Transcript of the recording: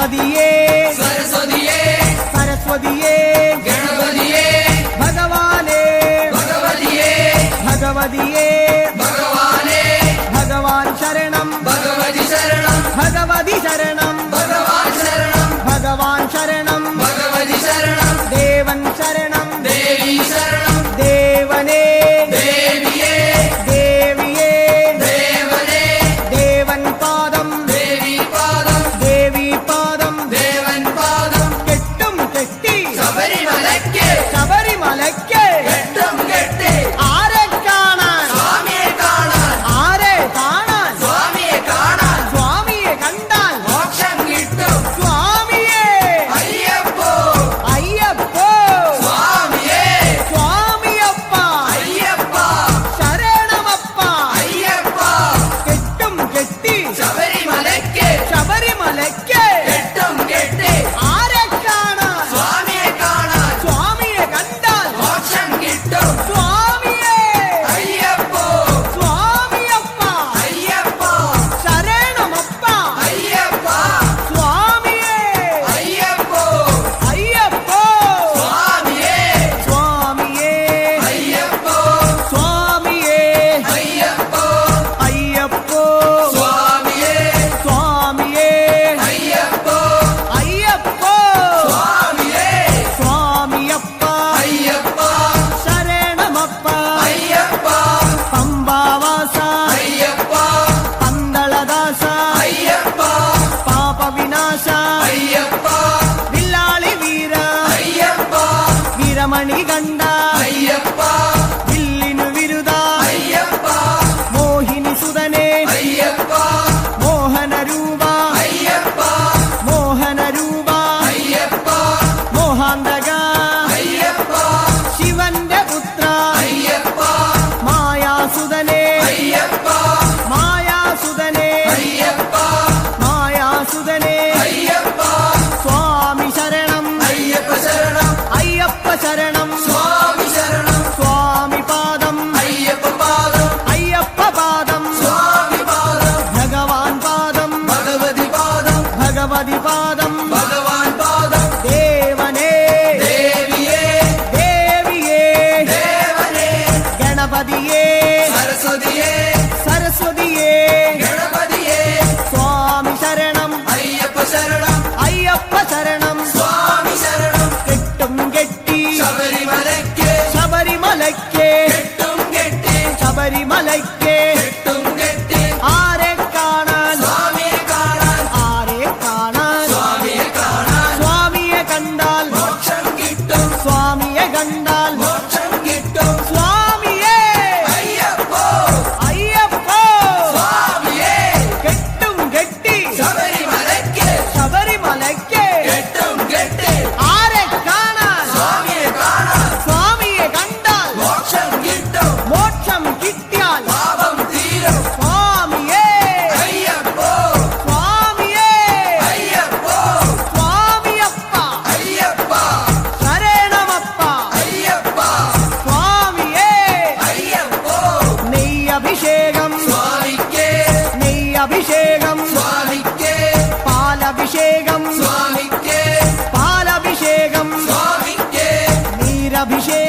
ഗണപതിയേ സരസ്വതിയേ സരസ്വതിയേ ഗണപതിയേ ഭഗവാനേ ഭഗവതിയേ ഭഗവതിയേ ഭഗവാനേ ഭഗവാൻ ശരണം ഭഗവതി ശരണം ഭഗവതി ശരണം ഭഗവാൻ ശരണം ഭഗവാൻ ശരണം ഭഗവതി ശരണം ദേവൻ ശരണം ദേവി ശരണം ദേവനേ ദേവിയേ ദേവിയേ ദേവനേ ദേവൻ പാദം ദേവി പാദം ദേവി പാദം ദേവൻ പാദം കെട്ടും കെട്ടി ശബരിമലയ്ക്ക് ശബരിമലയ്ക്ക് കെട്ടും കെട്ടി ആരെ കാണാൻ സ്വാമിയെ കാണാൻ ആരെ കാണാൻ സ്വാമിയെ കാണാൻ സ്വാമിയെ കണ്ടാൽ മോക്ഷം കിട്ടും സ്വാമിയേ അയ്യപ്പോ അയ്യപ്പോ സ്വാമിയേ സ്വാമിയപ്പ അയ്യപ്പ ശരണമപ്പ അയ്യപ്പ കെട്ടും കെട്ടി ശബരിമലയ്ക്ക് ശബരിമലയ്ക്ക് കെട്ടും കെട്ടി ആരെ കാണാൻ സ്വാമിയെ കാണാൻ സ്വാമിയെ കണ്ടാൽ മോക്ഷം കിട്ടും സ്വാമിയേ അയ്യപ്പോ സ്വാമിയപ്പ അയ്യപ്പ ശരണമപ്പ അയ്യപ്പ സ്വാമിയേ അയ്യപ്പോ അയ്യപ്പോ സ്വാമിയേ സ്വാമിയേ അയ്യപ്പോ സ്വാമിയേ അയ്യപ്പോ അയ്യപ്പോ സ്വാമിയേ സ്വാമിയേ അയ്യപ്പോ അയ്യപ്പോ സ്വാമിയേ സ്വാമിയപ്പ അയ്യപ്പ ശരണമപ്പ അയ്യപ്പ പമ്പാവാസ അയ്യപ്പ പന്തളദാസ അയ്യപ്പ പാപവിനാശ അയ്യപ്പ വില്ലാളി വീര അയ്യപ്പ വീരമണി കണ്ട അയ്യപ്പ വില്ലിനു വിരുദ അയ്യപ്പ മോഹിനി സുതനെ അയ്യപ്പ മോഹനരൂപ അയ്യപ്പ മോഹനരൂപ അയ്യപ്പ മോഹാന്തക അയ്യപ്പ ശിവന്റെ പുത്ര അയ്യപ്പ മായാസുതനെ അയ്യപ്പ മായാസുതനെ അയ്യപ്പ മായാസുതനെ അയ്യപ്പ സ്വാമി ശരണം അയ്യപ്പ ശരണം അയ്യപ്പ ശരണം സ്വാമി ശരണം സ്വാമി പാദം അയ്യപ്പ പാദം അയ്യപ്പ പാദം സ്വാമി പാദം ഭഗവാൻ പാദം ഭഗവതി പാദം ഭഗവതി പാദം ഭഗവാൻ പാദം ദേവനേ ദേവിയേ ദേവിയേ ദേവനേ ഗണപതിയേ സരസ്വതിയേ സരസ്വതിയേ ഗണപതിയേ സ്വാമി ശരണം അയ്യപ്പ ശരണം അയ്യപ്പ ശരണം സ്വാമി ശരണം കെട്ടും കെട്ടി ശബരിമലയ്ക്ക് ശബരിമലയ്ക്ക് കെട്ടും കെട്ടി ശബരിമലയ്ക്ക് കെട്ടും കെട്ടി ആരെ കാണാൻ സ്വാമിയെ കാണാൻ ആരെ കാണാൻ സ്വാമിയെ കാണാൻ സ്വാമിയെ കണ്ടാൽ മോക്ഷം കിട്ടും സ്വാമിയെ കണ്ടാൽ മോക്ഷം കിട്ടും സ്വാമിയേ അയ്യപ്പോ അയ്യപ്പോ സ്വാമിയേ കെട്ടും കെട്ടി ശബരിമലയ്ക്ക് ശബരിമലയ്ക്ക് കെട്ടും കെട്ടി ആരെ കാണാൻ സ്വാമിയെ കാണാൻ സ്വാമിയെ കണ്ടാൽ മോക്ഷം കിട്ടും മോക്ഷം കിട്ടിയാൽ പാപം തീരും സ്വാമിയേ അയ്യപ്പോ സ്വാമിയേ അയ്യപ്പോ സ്വാമിയപ്പ അയ്യപ്പ ശരണമപ്പ അയ്യപ്പ സ്വാമിയേ അയ്യപ്പോ നെയ്യഭിഷേകം സ്വാമിക്ക് നെയ്യഭിഷേകം സ്വാമിക്ക് പാലഭിഷേകം സ്വാമിക്ക് പാലഭിഷേകം സ്വാമിക്ക് നീരഭിഷേകം